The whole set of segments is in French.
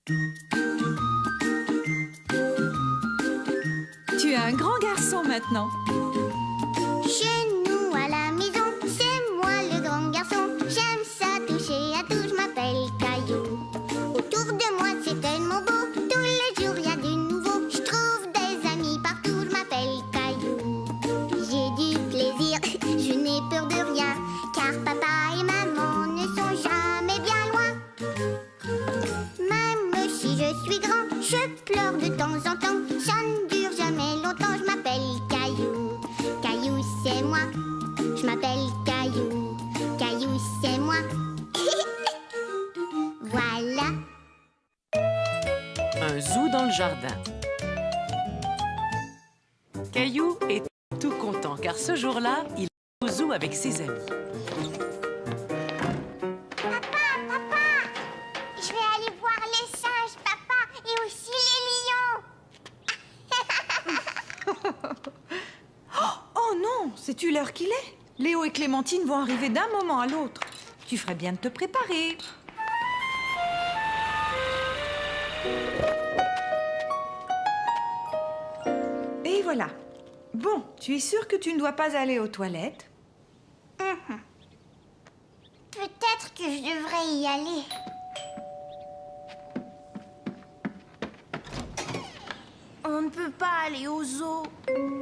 Tu es un grand garçon maintenant. Chez nous à la maison, c'est moi le grand garçon. J'aime ça toucher à tout, je m'appelle Caillou. Autour de moi c'est tellement beau, tous les jours il y a du nouveau. Je trouve des amis partout, je m'appelle Caillou. J'ai du plaisir, je n'ai peur de rien, car papa et maman ne sont jamais bien loin. Même si je suis grand, je pleure de temps en temps. Ça ne dure jamais longtemps, je m'appelle Caillou. Caillou, c'est moi. Je m'appelle Caillou. Caillou, c'est moi. Voilà. Un zoo dans le jardin. Caillou est tout content car ce jour-là, il est au zoo avec ses amis. Papa, je vais aller voir les singes, papa, et aussi les lions. Oh non, sais-tu l'heure qu'il est? Léo et Clémentine vont arriver d'un moment à l'autre. Tu ferais bien de te préparer. Et voilà. Bon, tu es sûre que tu ne dois pas aller aux toilettes? Peut-être que je devrais y aller. On ne peut pas aller au zoo.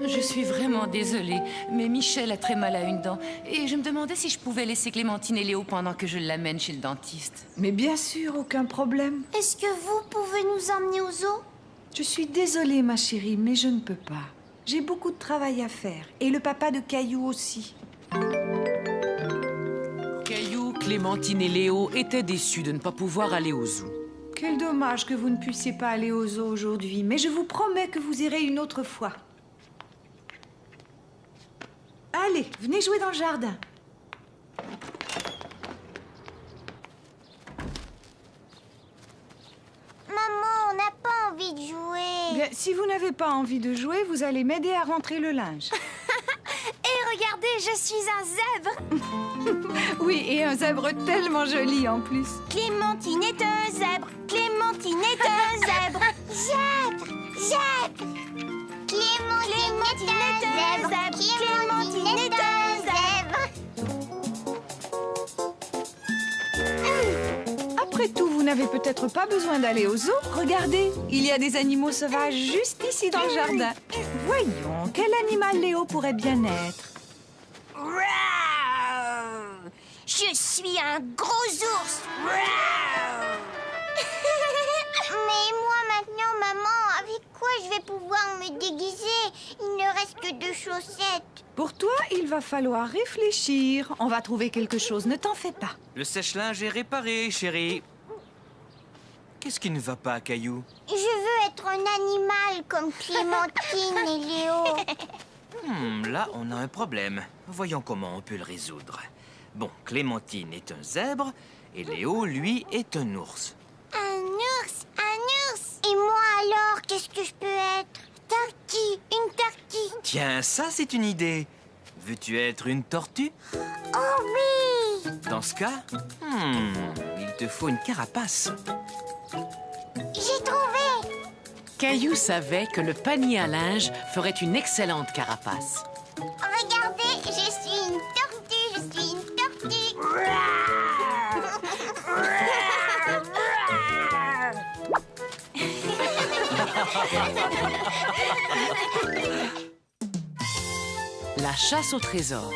Je suis vraiment désolée, mais Michel a très mal à une dent. Et je me demandais si je pouvais laisser Clémentine et Léo pendant que je l'amène chez le dentiste. Mais bien sûr, aucun problème. Est-ce que vous pouvez nous emmener au zoo? Je suis désolée, ma chérie, mais je ne peux pas. J'ai beaucoup de travail à faire. Et le papa de Caillou aussi. Caillou, Clémentine et Léo étaient déçus de ne pas pouvoir aller au zoo. Quel dommage que vous ne puissiez pas aller au zoo aujourd'hui. Mais je vous promets que vous irez une autre fois. Allez, venez jouer dans le jardin. Maman, on n'a pas envie de jouer. Bien, si vous n'avez pas envie de jouer, vous allez m'aider à rentrer le linge. Et regardez, je suis un zèbre. Oui, et un zèbre tellement joli en plus. Clémentine est un zèbre. Clémentine est un zèbre. Zèbre, zèbre. Clémentine est un zèbre. Clémentine est un zèbre. Après tout, vous n'avez peut-être pas besoin d'aller au zoo. Regardez, il y a des animaux sauvages juste ici dans le jardin. Voyons, quel animal Léo pourrait bien être? Je suis un gros ours. Mais moi maintenant, maman, avec quoi je vais pouvoir me déguiser? Il ne reste que 2 chaussettes. Pour toi, il va falloir réfléchir. On va trouver quelque chose, ne t'en fais pas. Le sèche-linge est réparé, chérie. Qu'est-ce qui ne va pas, Caillou? Je veux être un animal comme Clémentine et Léo. Là, on a un problème. Voyons comment on peut le résoudre. Bon, Clémentine est un zèbre et Léo, lui, est un ours. Un ours, un ours. Et moi alors, qu'est-ce que je peux être? Tortue, une tortue. Tiens, ça, c'est une idée. Veux-tu être une tortue? Oh oui. Dans ce cas, il te faut une carapace. J'ai trouvé. Caillou savait que le panier à linge ferait une excellente carapace. Regardez, je suis une tortue, je suis une tortue. La chasse au trésor.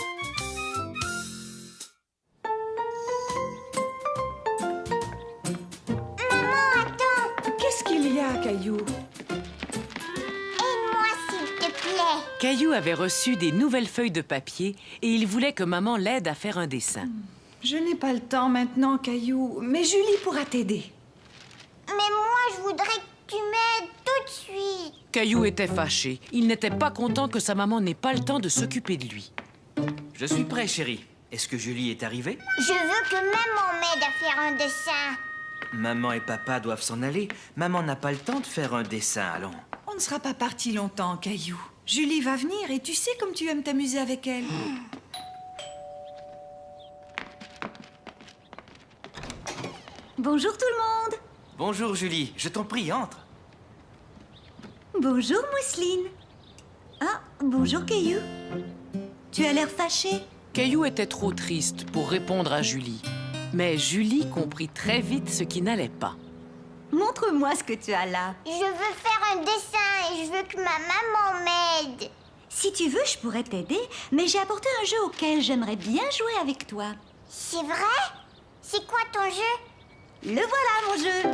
Maman, attends. Qu'est-ce qu'il y a, Caillou? Aide-moi, s'il te plaît. Caillou avait reçu des nouvelles feuilles de papier et il voulait que maman l'aide à faire un dessin. Je n'ai pas le temps maintenant, Caillou, mais Julie pourra t'aider. Mais moi, je voudrais que tu m'aides tout de suite. Caillou était fâché. Il n'était pas content que sa maman n'ait pas le temps de s'occuper de lui. Je suis prêt, chérie. Est-ce que Julie est arrivée? Je veux que maman m'aide à faire un dessin. Maman et papa doivent s'en aller. Maman n'a pas le temps de faire un dessin, allons. On ne sera pas parti longtemps, Caillou. Julie va venir et tu sais comme tu aimes t'amuser avec elle. Bonjour tout le monde! Bonjour Julie, je t'en prie, entre. Bonjour Mousseline. Ah, bonjour Caillou. Tu as l'air fâché. Caillou était trop triste pour répondre à Julie. Mais Julie comprit très vite ce qui n'allait pas. Montre-moi ce que tu as là. Je veux faire un dessin et je veux que ma maman m'aide. Si tu veux, je pourrais t'aider, mais j'ai apporté un jeu auquel j'aimerais bien jouer avec toi. C'est vrai? C'est quoi ton jeu? Le voilà, mon jeu.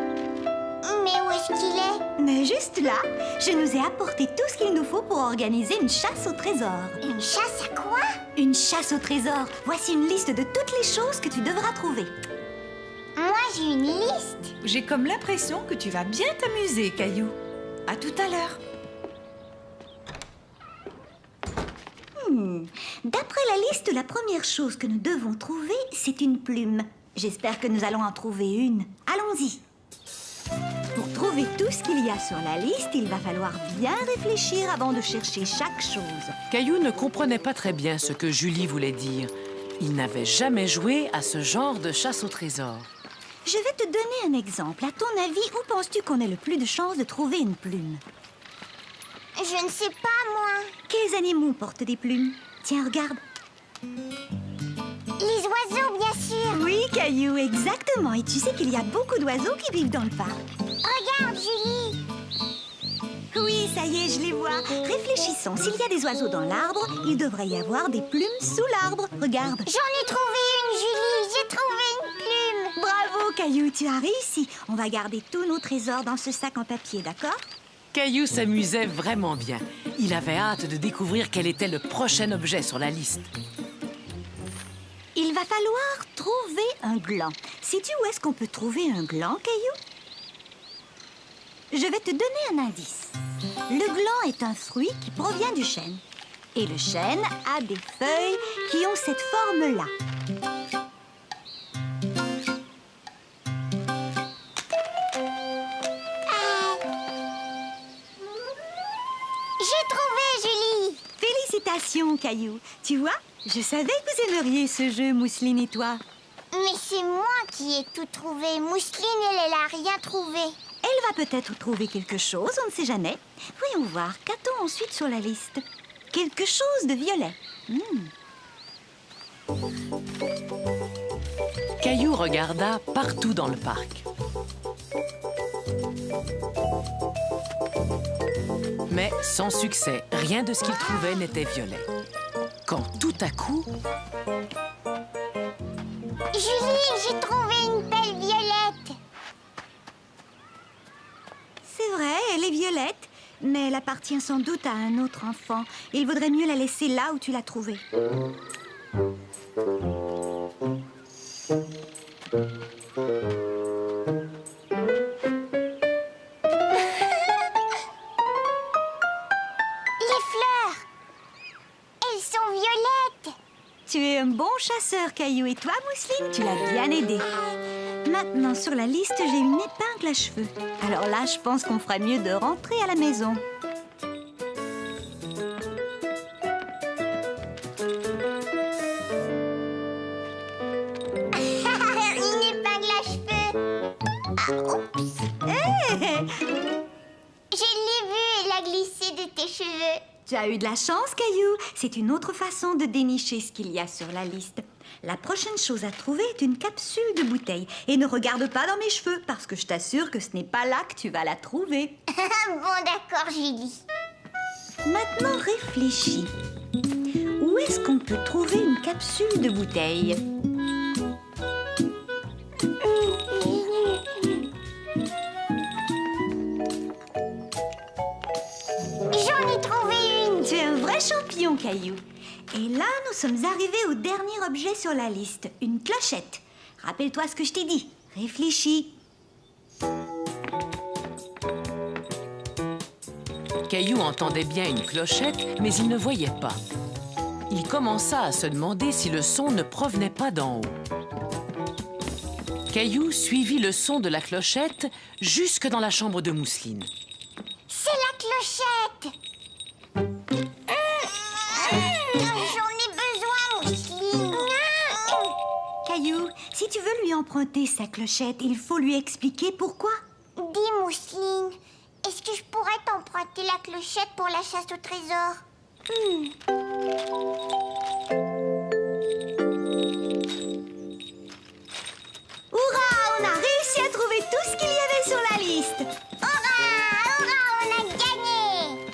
Mais où est-ce qu'il est? Mais juste là, je nous ai apporté tout ce qu'il nous faut pour organiser une chasse au trésor. Une chasse à quoi? Une chasse au trésor. Voici une liste de toutes les choses que tu devras trouver. Moi, j'ai une liste. J'ai comme l'impression que tu vas bien t'amuser, Caillou. À tout à l'heure. D'après la liste, la première chose que nous devons trouver, c'est une plume. J'espère que nous allons en trouver une. Allons-y. Pour trouver tout ce qu'il y a sur la liste, il va falloir bien réfléchir avant de chercher chaque chose. Caillou ne comprenait pas très bien ce que Julie voulait dire. Il n'avait jamais joué à ce genre de chasse au trésor. Je vais te donner un exemple. À ton avis, où penses-tu qu'on ait le plus de chances de trouver une plume? Je ne sais pas, moi. Quels animaux portent des plumes? Tiens, regarde. Les oiseaux, bien sûr. Oui, Caillou, exactement. Et tu sais qu'il y a beaucoup d'oiseaux qui vivent dans le parc. Regarde, Julie. Oui, ça y est, je les vois. Réfléchissons. S'il y a des oiseaux dans l'arbre, il devrait y avoir des plumes sous l'arbre. Regarde. J'en ai trouvé une, Julie. J'ai trouvé une plume. Bravo, Caillou, tu as réussi. On va garder tous nos trésors dans ce sac en papier, d'accord? Caillou s'amusait vraiment bien. Il avait hâte de découvrir quel était le prochain objet sur la liste. Il va falloir trouver un gland. Sais-tu où est-ce qu'on peut trouver un gland, Caillou? Je vais te donner un indice. Le gland est un fruit qui provient du chêne. Et le chêne a des feuilles qui ont cette forme-là. J'ai trouvé, Julie. Félicitations, Caillou. Tu vois, je savais que vous aimeriez ce jeu, Mousseline et toi. Mais c'est moi qui ai tout trouvé. Mousseline, elle a rien trouvé. Elle va peut-être trouver quelque chose, on ne sait jamais. Voyons voir, qu'a-t-on ensuite sur la liste? Quelque chose de violet. Caillou regarda partout dans le parc. Mais sans succès, rien de ce qu'il trouvait n'était violet. Quand tout à coup, Julie, j'ai trouvé une belle violette. C'est vrai, elle est violette, mais elle appartient sans doute à un autre enfant. Il vaudrait mieux la laisser là où tu l'as trouvée. Les fleurs. Elles sont violettes. Tu es un bon chasseur, Caillou. Et toi, Mousseline, tu l'as bien aidé. Maintenant, sur la liste, j'ai une épingle à cheveux. Alors là, je pense qu'on fera mieux de rentrer à la maison. Une épingle à cheveux. Ah, oups. Je l'ai vue, elle a glissé de tes cheveux. Tu as eu de la chance, Caillou. C'est une autre façon de dénicher ce qu'il y a sur la liste. La prochaine chose à trouver est une capsule de bouteille. Et ne regarde pas dans mes cheveux, parce que je t'assure que ce n'est pas là que tu vas la trouver. Bon, d'accord, Julie. Maintenant, réfléchis. Où est-ce qu'on peut trouver une capsule de bouteille? J'en ai trouvé une. Tu es un vrai champion, Caillou. Et là, nous sommes arrivés au dernier objet sur la liste, une clochette. Rappelle-toi ce que je t'ai dit. Réfléchis. Caillou entendait bien une clochette, mais il ne voyait pas. Il commença à se demander si le son ne provenait pas d'en haut. Caillou suivit le son de la clochette jusque dans la chambre de Mousseline. C'est la clochette. J'en ai besoin, Mousseline. Caillou, si tu veux lui emprunter sa clochette, il faut lui expliquer pourquoi. Dis, Mousseline, est-ce que je pourrais t'emprunter la clochette pour la chasse au trésor? Hurrah! On a réussi à trouver tout ce qu'il y avait sur la liste. Hurrah! Hurrah! On a gagné!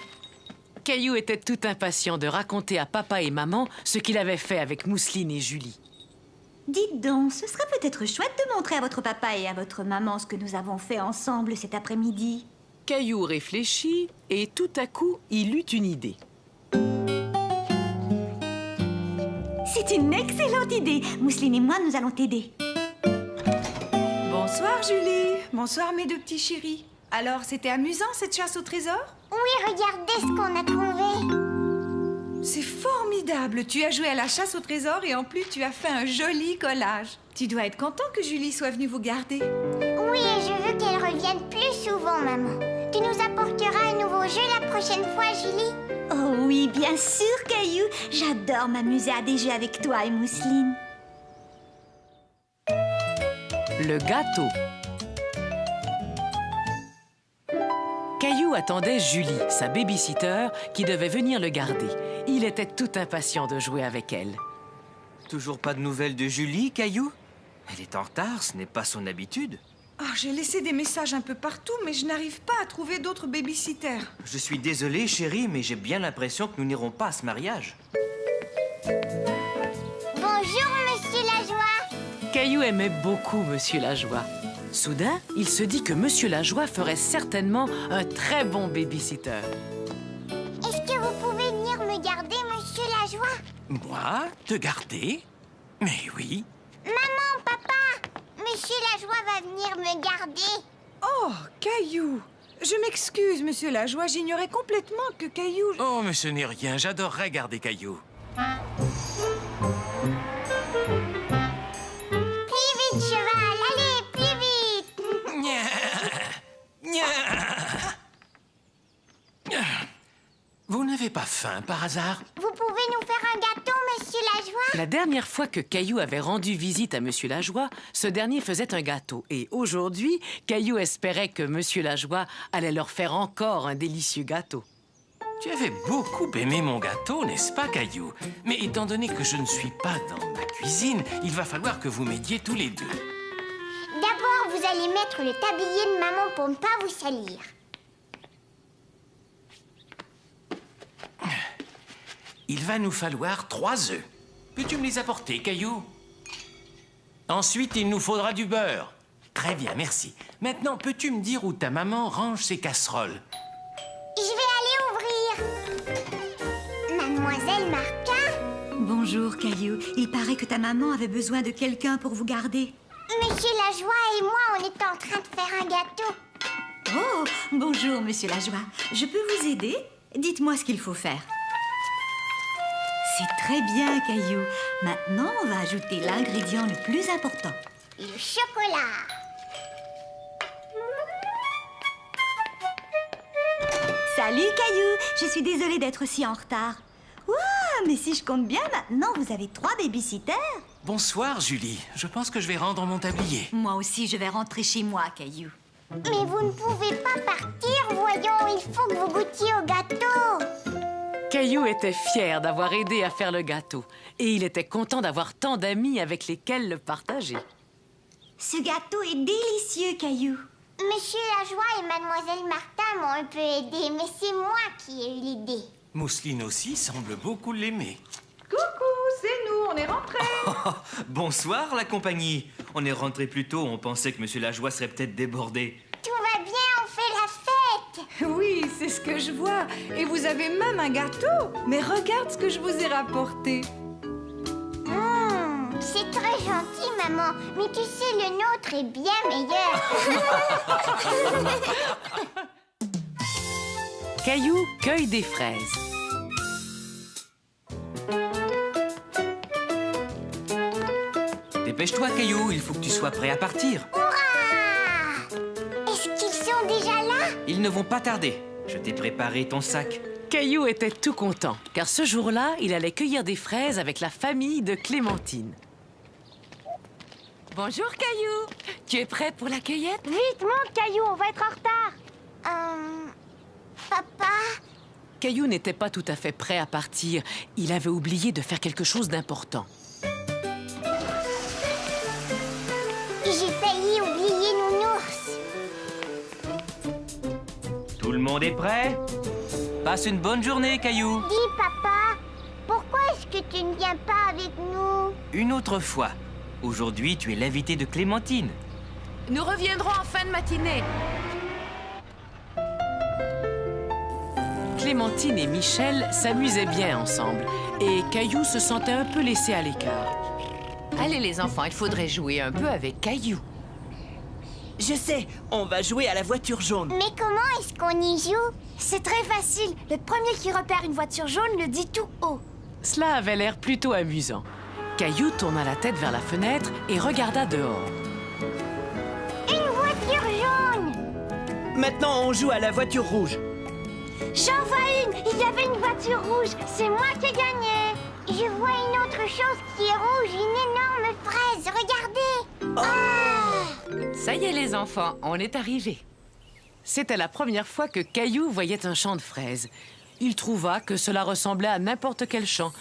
Caillou était tout impatient de raconter à papa et maman ce qu'il avait fait avec Mousseline et Julie. Dites donc, ce serait peut-être chouette de montrer à votre papa et à votre maman ce que nous avons fait ensemble cet après-midi. Caillou réfléchit et tout à coup, il eut une idée. C'est une excellente idée. Mousseline et moi, nous allons t'aider. Bonsoir, Julie. Bonsoir, mes deux petits chéris. Alors, c'était amusant, cette chasse au trésor? Oui, regardez ce qu'on a trouvé. C'est formidable. Tu as joué à la chasse au trésor et en plus, tu as fait un joli collage. Tu dois être content que Julie soit venue vous garder. Oui, et je veux qu'elle revienne plus souvent, maman. Tu nous apporteras un nouveau jeu la prochaine fois, Julie? Oh oui, bien sûr, Caillou. J'adore m'amuser à des jeux avec toi et Mousseline. Le gâteau. Caillou attendait Julie, sa baby-sitter, qui devait venir le garder. Il était tout impatient de jouer avec elle. Toujours pas de nouvelles de Julie, Caillou? Elle est en retard, ce n'est pas son habitude. Ah, j'ai laissé des messages un peu partout, mais je n'arrive pas à trouver d'autres babysitters. Je suis désolé, chérie, mais j'ai bien l'impression que nous n'irons pas à ce mariage. Bonjour, Monsieur Lajoie. Caillou aimait beaucoup Monsieur Lajoie. Soudain, il se dit que Monsieur Lajoie ferait certainement un très bon baby-sitter. Est-ce que vous pouvez venir me garder, Monsieur Lajoie? Moi? Te garder? Mais oui. Maman, papa, Monsieur Lajoie va venir me garder. Oh, Caillou. Je m'excuse, Monsieur Lajoie. J'ignorais complètement que Caillou... Oh, mais ce n'est rien. J'adorerais garder Caillou. Plus vite, cheval, allez, plus vite. Vous n'avez pas faim, par hasard? Vous pouvez nous faire un gâteau, Monsieur Lajoie? La dernière fois que Caillou avait rendu visite à Monsieur Lajoie, ce dernier faisait un gâteau. Et aujourd'hui, Caillou espérait que Monsieur Lajoie allait leur faire encore un délicieux gâteau. Tu avais beaucoup aimé mon gâteau, n'est-ce pas, Caillou? Mais étant donné que je ne suis pas dans ma cuisine, il va falloir que vous m'aidiez tous les deux. D'abord, vous allez mettre le tablier de maman pour ne pas vous salir. Il va nous falloir 3 œufs. Peux-tu me les apporter, Caillou? Ensuite, il nous faudra du beurre. Très bien, merci. Maintenant, peux-tu me dire où ta maman range ses casseroles? Je vais aller ouvrir. Mademoiselle Martin? Bonjour, Caillou. Il paraît que ta maman avait besoin de quelqu'un pour vous garder. Monsieur Lajoie et moi, on est en train de faire un gâteau. Oh, bonjour, Monsieur Lajoie. Je peux vous aider? Dites-moi ce qu'il faut faire. C'est très bien, Caillou. Maintenant, on va ajouter l'ingrédient le plus important. Le chocolat. Salut, Caillou. Je suis désolée d'être si en retard. Ouah, mais si je compte bien, maintenant, vous avez 3 babysitters. Bonsoir, Julie. Je pense que je vais rendre mon tablier. Moi aussi, je vais rentrer chez moi, Caillou. Mais vous ne pouvez pas partir, voyons. Il faut que vous goûtiez au gâteau. Caillou était fier d'avoir aidé à faire le gâteau. Et il était content d'avoir tant d'amis avec lesquels le partager. Ce gâteau est délicieux, Caillou. Monsieur Lajoie et Mademoiselle Martin m'ont un peu aidé, mais c'est moi qui ai eu l'idée. Mousseline aussi semble beaucoup l'aimer. Coucou, c'est nous, on est rentrés. Oh, bonsoir, la compagnie. On est rentré plus tôt, on pensait que Monsieur Lajoie serait peut-être débordé. Tout va bien, on fait la fête. Oui, c'est ce que je vois. Et vous avez même un gâteau. Mais regarde ce que je vous ai rapporté. C'est très gentil, maman. Mais tu sais, le nôtre est bien meilleur. Caillou cueille des fraises. Dépêche-toi, Caillou, il faut que tu sois prêt à partir. Hurrah! Est-ce qu'ils sont déjà là? Ils ne vont pas tarder. Je t'ai préparé ton sac. Caillou était tout content, car ce jour-là, il allait cueillir des fraises avec la famille de Clémentine. Bonjour, Caillou. Tu es prêt pour la cueillette? Vite, monte, Caillou, on va être en retard. Papa? Caillou n'était pas tout à fait prêt à partir. Il avait oublié de faire quelque chose d'important. J'ai failli oublier Nounours. Tout le monde est prêt? Passe une bonne journée, Caillou. Dis, papa, pourquoi est-ce que tu ne viens pas avec nous? Une autre fois. Aujourd'hui, tu es l'invité de Clémentine. Nous reviendrons en fin de matinée. Clémentine et Michel s'amusaient bien ensemble et Caillou se sentait un peu laissé à l'écart. Allez, les enfants, il faudrait jouer un peu avec Caillou. Je sais, on va jouer à la voiture jaune. Mais comment est-ce qu'on y joue? C'est très facile. Le premier qui repère une voiture jaune le dit tout haut. Cela avait l'air plutôt amusant. Caillou tourna la tête vers la fenêtre et regarda dehors. Une voiture jaune! Maintenant, on joue à la voiture rouge. J'en vois une. Il y avait une voiture rouge. C'est moi qui ai gagné. Je vois une autre chose qui est rouge, une énorme fraise. Regardez! Ça y est, les enfants, on est arrivés. C'était la première fois que Caillou voyait un champ de fraises. Il trouva que cela ressemblait à n'importe quel champ.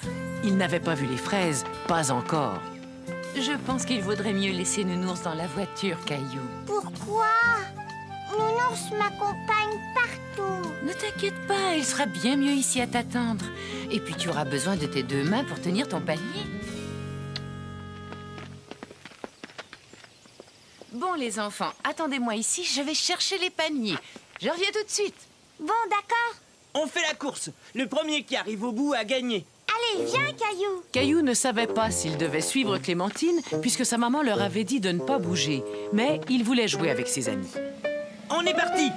Il n'avait pas vu les fraises, pas encore. Je pense qu'il vaudrait mieux laisser Nounours dans la voiture, Caillou. Pourquoi? Nounours m'accompagne partout. Ne t'inquiète pas, il sera bien mieux ici à t'attendre. Et puis tu auras besoin de tes deux mains pour tenir ton panier. Bon, les enfants, attendez-moi ici, je vais chercher les paniers. Je reviens tout de suite. Bon, d'accord. On fait la course. Le premier qui arrive au bout a gagné. Allez, viens, Caillou. Caillou ne savait pas s'il devait suivre Clémentine puisque sa maman leur avait dit de ne pas bouger. Mais il voulait jouer avec ses amis. On est parti.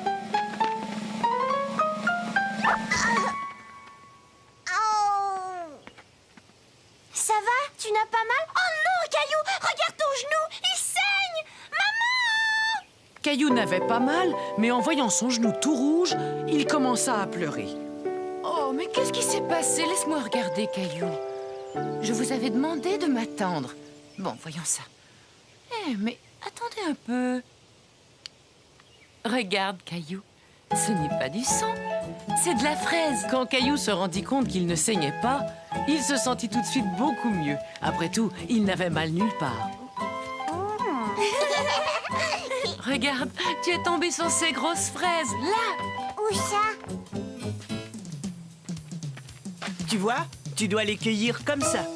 Ça va? Tu n'as pas mal? Oh non, Caillou! Regarde ton genou! Il saigne! Maman! Caillou n'avait pas mal, mais en voyant son genou tout rouge, il commença à pleurer. Oh, mais qu'est-ce qui s'est passé? Laisse-moi regarder, Caillou. Je vous avais demandé de m'attendre. Bon, voyons ça. Mais attendez un peu. Regarde, Caillou. Ce n'est pas du sang, c'est de la fraise. Quand Caillou se rendit compte qu'il ne saignait pas, il se sentit tout de suite beaucoup mieux. Après tout, il n'avait mal nulle part. Regarde, tu es tombé sur ces grosses fraises, là. Où ça? Tu vois, tu dois les cueillir comme ça.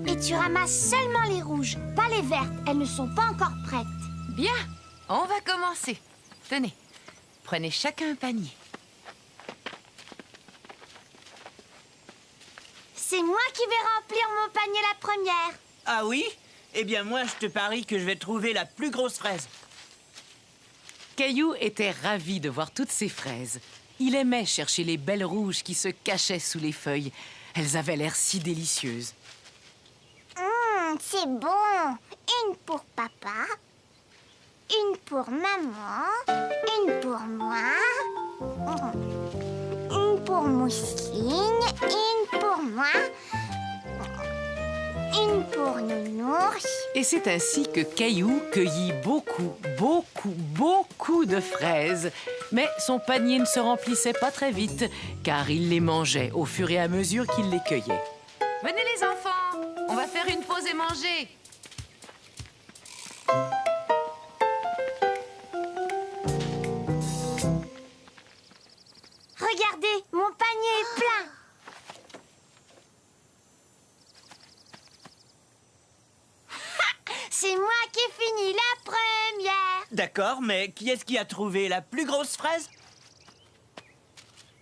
Et tu ramasses seulement les rouges, pas les vertes. Elles ne sont pas encore prêtes. Bien, on va commencer. Tenez, prenez chacun un panier. C'est moi qui vais remplir mon panier la première. Ah oui? Eh bien, moi, je te parie que je vais trouver la plus grosse fraise. Caillou était ravi de voir toutes ces fraises. Il aimait chercher les belles rouges qui se cachaient sous les feuilles. Elles avaient l'air si délicieuses. C'est bon. Une pour papa, une pour maman, une pour moi, une pour Mousseline, une pour moi, une pour Nounours. Et c'est ainsi que Caillou cueillit beaucoup de fraises. Mais son panier ne se remplissait pas très vite, car il les mangeait au fur et à mesure qu'il les cueillait. Venez les enfants, on va faire une pause et manger. Regardez, mon panier est plein. C'est moi qui ai fini la première. D'accord, mais qui est-ce qui a trouvé la plus grosse fraise?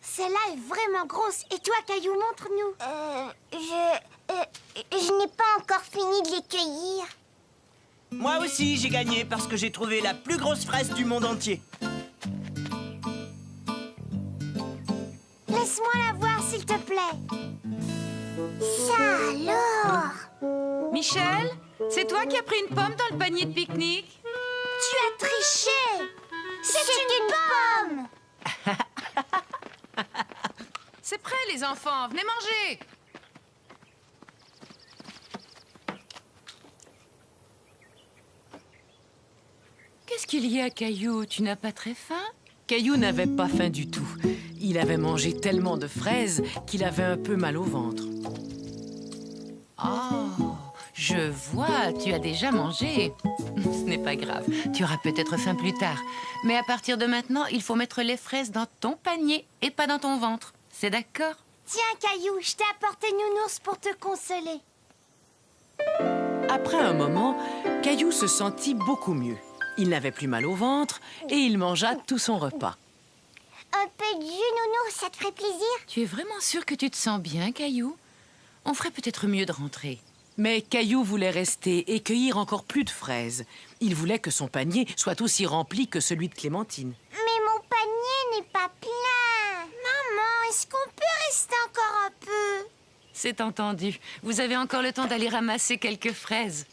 Celle-là est vraiment grosse. Et toi, Caillou, montre-nous. Je n'ai pas encore fini de les cueillir. Moi aussi, j'ai gagné parce que j'ai trouvé la plus grosse fraise du monde entier. Laisse-moi la voir, s'il te plaît. Ça alors? Michel, c'est toi qui as pris une pomme dans le panier de pique-nique? Tu as triché. C'est une pomme. C'est prêt, les enfants, venez manger. Qu'est-ce qu'il y a, Caillou? Tu n'as pas très faim? Caillou n'avait pas faim du tout. Il avait mangé tellement de fraises qu'il avait un peu mal au ventre. Oh, je vois, tu as déjà mangé. Ce n'est pas grave, tu auras peut-être faim plus tard. Mais à partir de maintenant, il faut mettre les fraises dans ton panier et pas dans ton ventre. C'est d'accord? Tiens, Caillou, je t'ai apporté Nounours pour te consoler. Après un moment, Caillou se sentit beaucoup mieux. Il n'avait plus mal au ventre et il mangea tout son repas. Un peu de jus, Nounours, ça te ferait plaisir? Tu es vraiment sûr que tu te sens bien, Caillou? On ferait peut-être mieux de rentrer. Mais Caillou voulait rester et cueillir encore plus de fraises. Il voulait que son panier soit aussi rempli que celui de Clémentine. Mais mon panier n'est pas plein. Maman, est-ce qu'on peut rester encore un peu? C'est entendu. Vous avez encore le temps d'aller ramasser quelques fraises.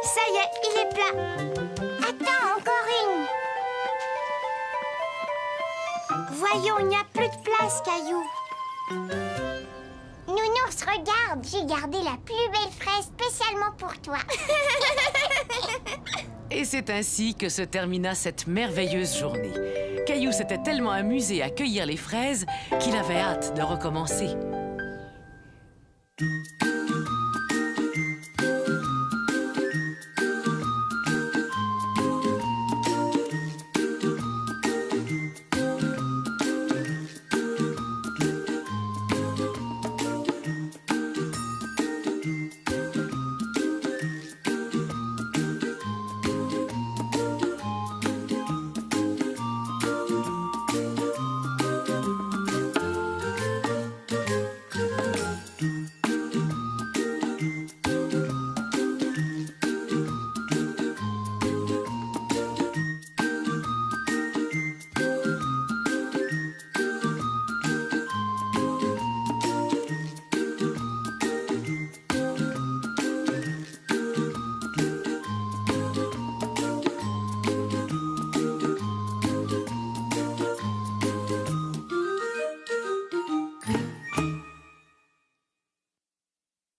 Ça y est, il est plat. Attends, encore une. Voyons, il n'y a plus de place, Caillou. Nounours, regarde, j'ai gardé la plus belle fraise spécialement pour toi. Et c'est ainsi que se termina cette merveilleuse journée. Caillou s'était tellement amusé à cueillir les fraises qu'il avait hâte de recommencer.